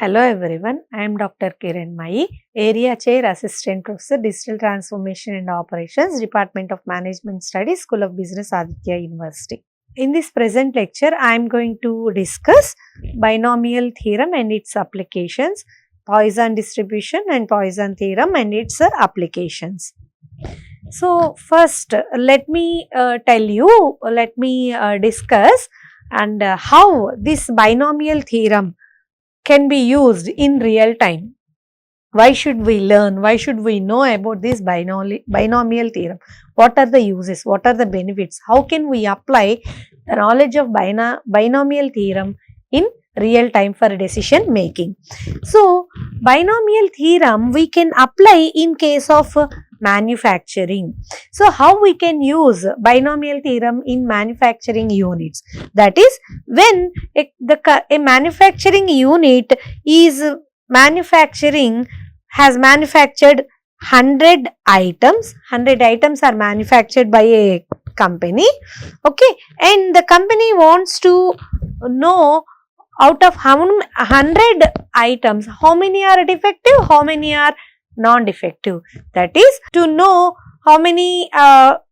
Hello everyone, I am Dr.C.Kiranmayi, Area Chair Assistant Professor, Digital Transformation and Operations, Department of Management Studies, School of Business, Aditya University. In this present lecture, I am going to discuss binomial theorem and its applications, Poisson distribution and Poisson theorem and its applications. So, first let me discuss and how this binomial theorem can be used in real time. Why should we learn? Why should we know about this binomial theorem? What are the uses? What are the benefits? How can we apply the knowledge of binomial theorem in real time for decision making? So, binomial theorem we can apply in case of manufacturing. So, how we can use binomial theorem in manufacturing units? That is, when a manufacturing unit is has manufactured 100 items. 100 items are manufactured by a company, okay, and the company wants to know out of 100 items, how many are defective, how many are non-defective. That is, to know how many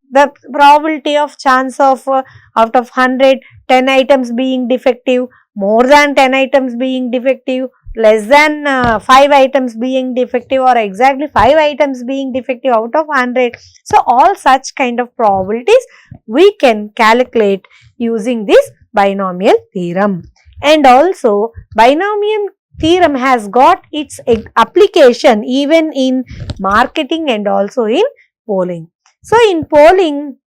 the probability of chance of out of 100, 10 items being defective, more than 10 items being defective, less than 5 items being defective, or exactly 5 items being defective out of 100. So, all such kind of probabilities we can calculate using this binomial theorem. And also, binomial theorem has got its application even in marketing and also in polling. So, in polling,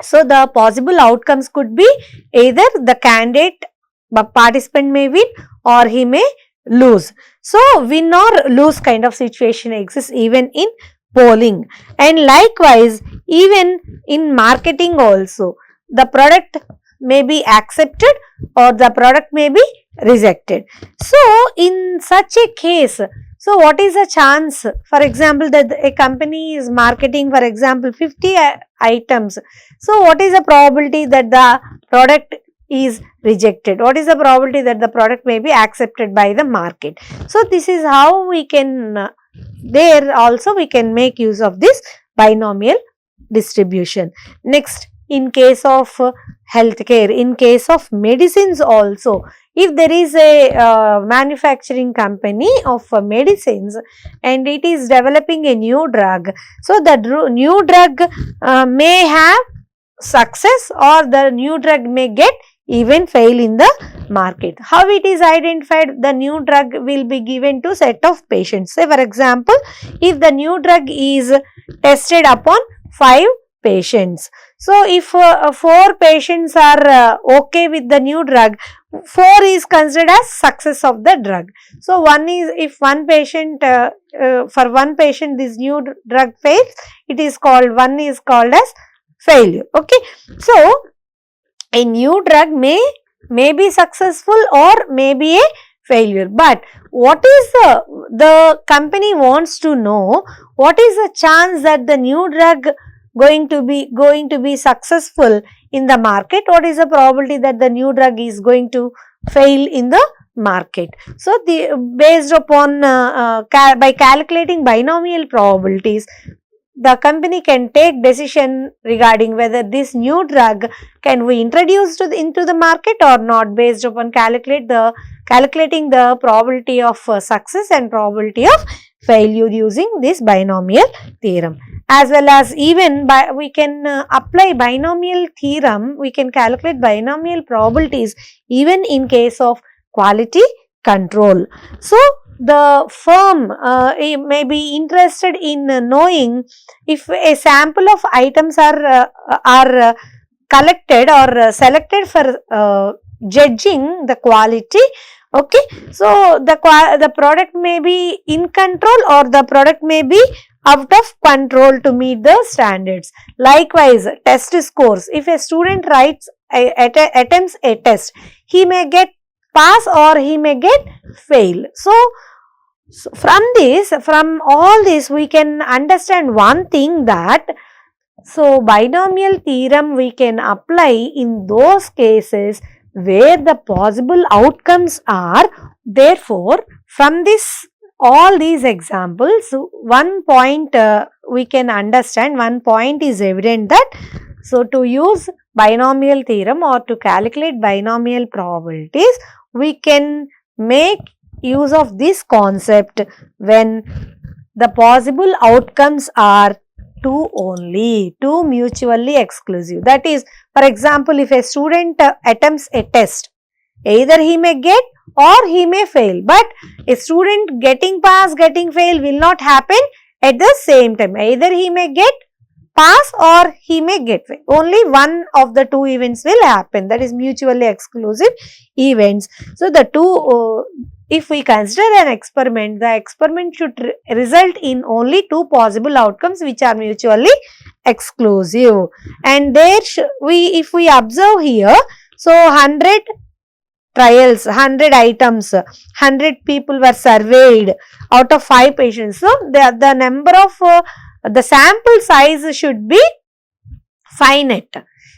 so the possible outcomes could be either the candidate participant may win or he may lose. So, win or lose kind of situation exists even in polling, and likewise even in marketing also the product may be accepted or the product may be rejected. So, in such a case, so what is the chance, for example, that a company is marketing, for example, 50 items. So, what is the probability that the product is rejected? What is the probability that the product may be accepted by the market? So, this is how we can, there also we can make use of this binomial distribution. Next, in case of healthcare, in case of medicines also, if there is a manufacturing company of medicines and it is developing a new drug, so the new drug may have success or the new drug may get even fail in the market. How it is identified? The new drug will be given to set of patients. Say for example, if the new drug is tested upon 5 patients. So, if 4 patients are okay with the new drug, 4 is considered as success of the drug. So, one is, if one patient, for one patient this new drug fails, it is called, one is called as failure, okay. So, a new drug may be successful or may be a failure, but what is the company wants to know, what is the chance that the new drug going to be successful in the market? What is the probability that the new drug is going to fail in the market? So, based upon by calculating binomial probabilities, the company can take decision regarding whether this new drug can be introduced into the market or not, based upon calculating the probability of success and probability of failure using this binomial theorem. As well as even we can apply binomial theorem, we can calculate binomial probabilities even in case of quality control. So, the firm may be interested in knowing if a sample of items are collected or selected for judging the quality, okay. So, the product may be in control or the product may be out of control to meet the standards. Likewise, test scores. If a student attempts a test, he may get pass or he may get fail. So, from all this we can understand one thing, that so binomial theorem we can apply in those cases where the possible outcomes are. Therefore, from this all these examples, one point we can understand, one point is evident that, so to use binomial theorem or to calculate binomial probabilities, we can make use of this concept when the possible outcomes are two only, two mutually exclusive. That is, for example, if a student attempts a test, either he may get or he may fail, but a student getting pass, getting fail will not happen at the same time. Either he may get pass or he may get fail. Only one of the two events will happen, that is mutually exclusive events. So, the two, if we consider an experiment, the experiment should result in only two possible outcomes which are mutually exclusive. And there if we observe here, so 100 trials, 100 items, 100 people were surveyed out of 5 patients. So, the number of the sample size should be finite.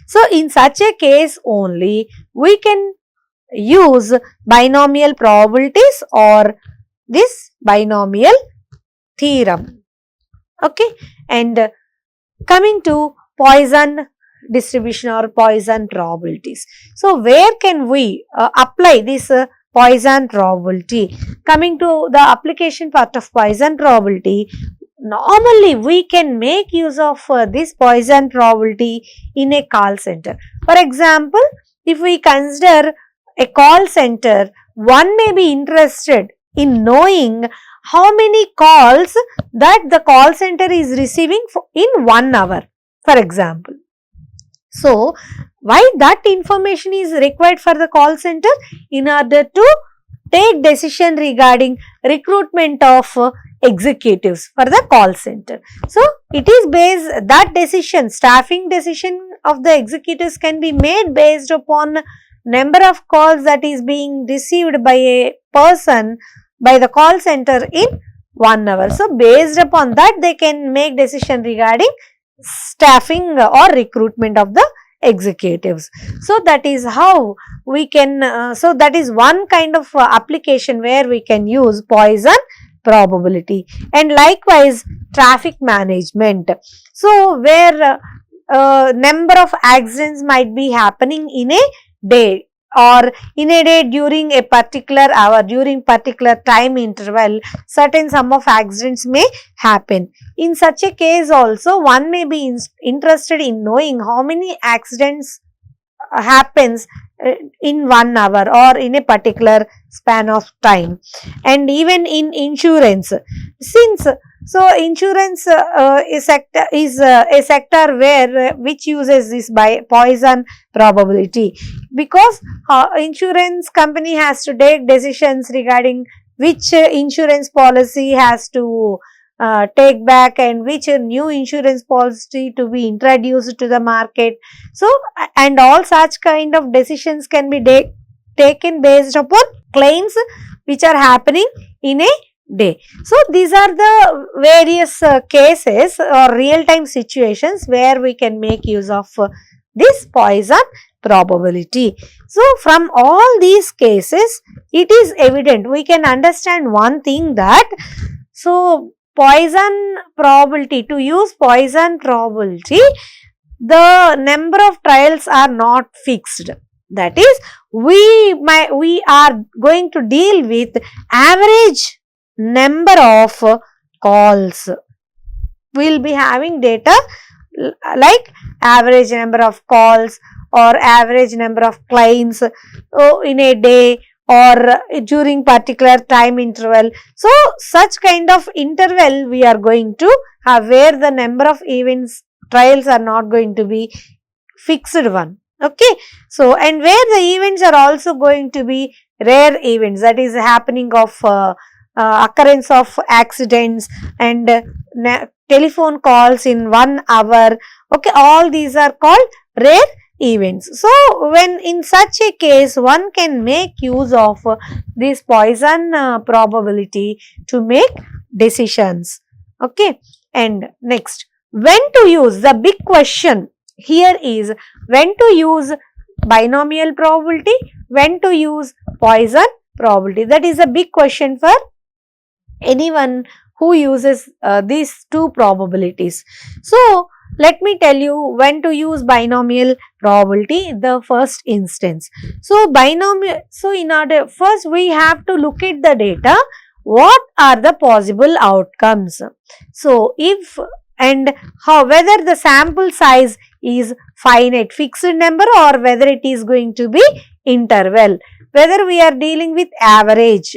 So, in such a case only we can use binomial probabilities or this binomial theorem. Okay, and coming to Poisson distribution or Poisson probabilities. So, where can we apply this Poisson probability? Coming to the application part of Poisson probability, normally we can make use of this Poisson probability in a call center. For example, if we consider a call center, one may be interested in knowing how many calls that the call center is receiving in 1 hour, for example. So, why that information is required for the call center? In order to take decision regarding recruitment of executives for the call center. So, it is based, that decision, staffing decision of the executives can be made based upon number of calls that is being received by a person by the call center in 1 hour. So, based upon that they can make decision regarding staffing or recruitment of the executives. So, that is how we can, so that is one kind of application where we can use Poisson probability. And likewise traffic management. So, where number of accidents might be happening in a day or in a day during a particular hour, during particular time interval, certain sum of accidents may happen. In such a case also one may be interested in knowing how many accidents happens in 1 hour or in a particular span of time. And even in insurance, since so insurance is a sector where which uses this by Poisson probability, because insurance company has to take decisions regarding which insurance policy has to take back and which new insurance policy to be introduced to the market. So, and all such kind of decisions can be taken based upon claims which are happening in a day. So, these are the various cases or real-time situations where we can make use of this Poisson probability. So, from all these cases, it is evident, we can understand one thing that, so Poisson probability, to use Poisson probability, the number of trials are not fixed. That is, we are going to deal with average number of calls. We will be having data like average number of calls or average number of claims in a day or during particular time interval. So, such kind of interval we are going to have where the number of events, trials are not going to be fixed one. Okay. So, and where the events are also going to be rare events, that is happening of occurrence of accidents and telephone calls in 1 hour. Okay, all these are called rare events. So, when in such a case one can make use of this Poisson probability to make decisions. Okay, and next, when to use, the big question here is when to use binomial probability, when to use Poisson probability. That is a big question for anyone who uses these two probabilities. So, let me tell you when to use binomial probability in the first instance. So, in order, first we have to look at the data, what are the possible outcomes. So, if and how, whether the sample size is finite fixed number or whether it is going to be interval, whether we are dealing with average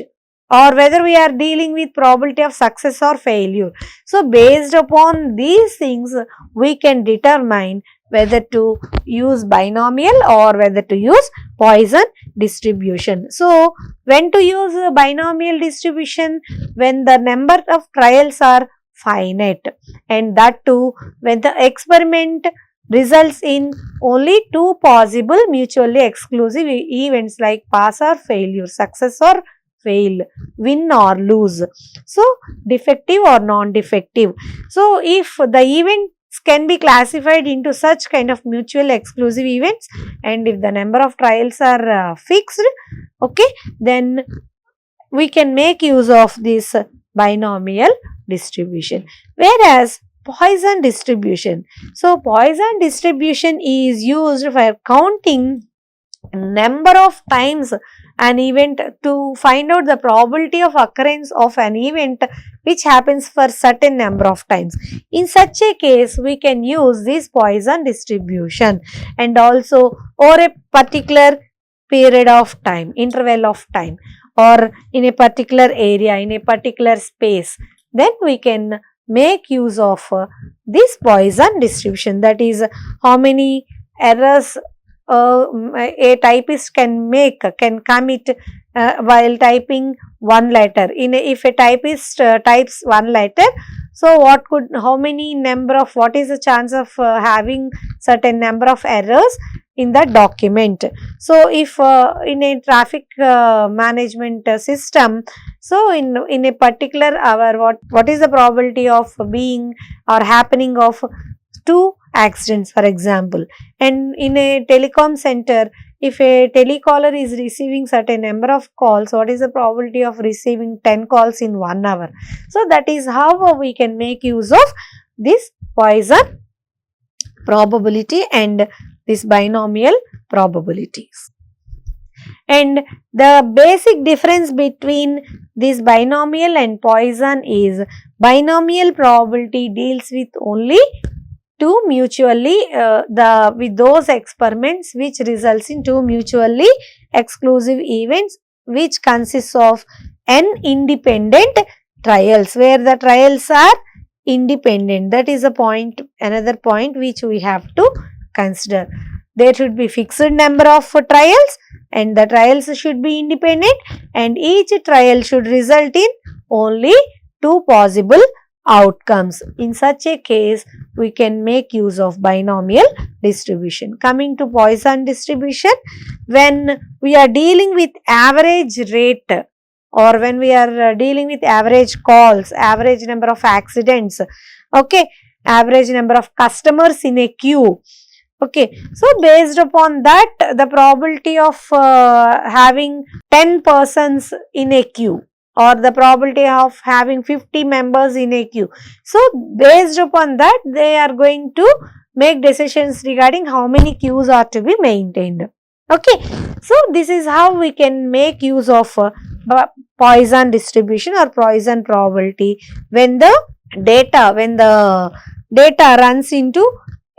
or whether we are dealing with probability of success or failure. So, based upon these things, we can determine whether to use binomial or whether to use Poisson distribution. So, when to use binomial distribution? When the number of trials are finite, and that too when the experiment results in only two possible mutually exclusive events like pass or failure, success or fail, win or lose. So, defective or non-defective. So, if the events can be classified into such kind of mutual exclusive events, and if the number of trials are fixed, okay, then we can make use of this binomial distribution. Whereas Poisson distribution. So, Poisson distribution is used for counting number of times an event to find out the probability of occurrence of an event which happens for certain number of times. In such a case, we can use this Poisson distribution, and also over a particular period of time, interval of time, or in a particular area, in a particular space, then we can make use of this Poisson distribution. That is, how many errors a typist can commit while typing one letter. If a typist types one letter, so how many number of, what is the chance of having certain number of errors in the document. So, if in a traffic management system, so in a particular hour, what is the probability of being or happening of two accidents, for example. And in a telecom center, if a telecaller is receiving certain number of calls, what is the probability of receiving 10 calls in 1 hour? So, that is how we can make use of this Poisson probability and this binomial probabilities. And the basic difference between this binomial and Poisson is, binomial probability deals with only two mutually with those experiments which results in two mutually exclusive events which consists of n independent trials, where the trials are independent. That is a point, another point which we have to consider. There should be fixed number of trials, and the trials should be independent, and each trial should result in only two possible outcomes. In such a case, we can make use of binomial distribution. Coming to Poisson distribution, when we are dealing with average rate, or when we are dealing with average calls, average number of accidents, okay, average number of customers in a queue, okay. So, based upon that, the probability of having 10 persons in a queue, or the probability of having 50 members in a queue. So, based upon that, they are going to make decisions regarding how many queues are to be maintained. Okay. So, this is how we can make use of Poisson distribution or Poisson probability when the data runs into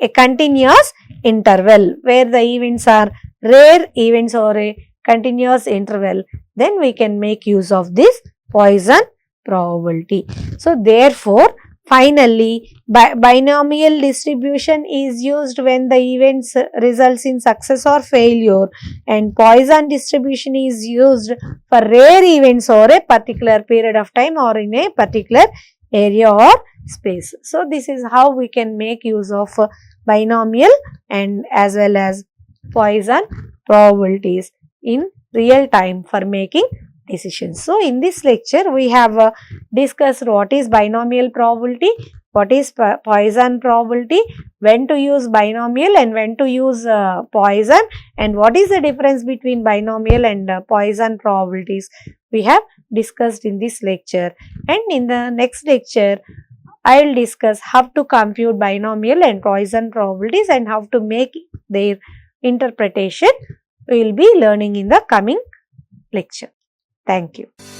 a continuous interval, where the events are rare events or a continuous interval, then we can make use of this Poisson probability. So, therefore, finally, binomial distribution is used when the events results in success or failure, and Poisson distribution is used for rare events or a particular period of time or in a particular area or space. So, this is how we can make use of binomial and as well as Poisson probabilities in real time for making decisions. So, in this lecture, we have discussed what is binomial probability, what is Poisson probability, when to use binomial and when to use Poisson, and what is the difference between binomial and Poisson probabilities, we have discussed in this lecture. And in the next lecture, I will discuss how to compute binomial and Poisson probabilities and how to make their interpretation. We will be learning in the coming lecture. Thank you.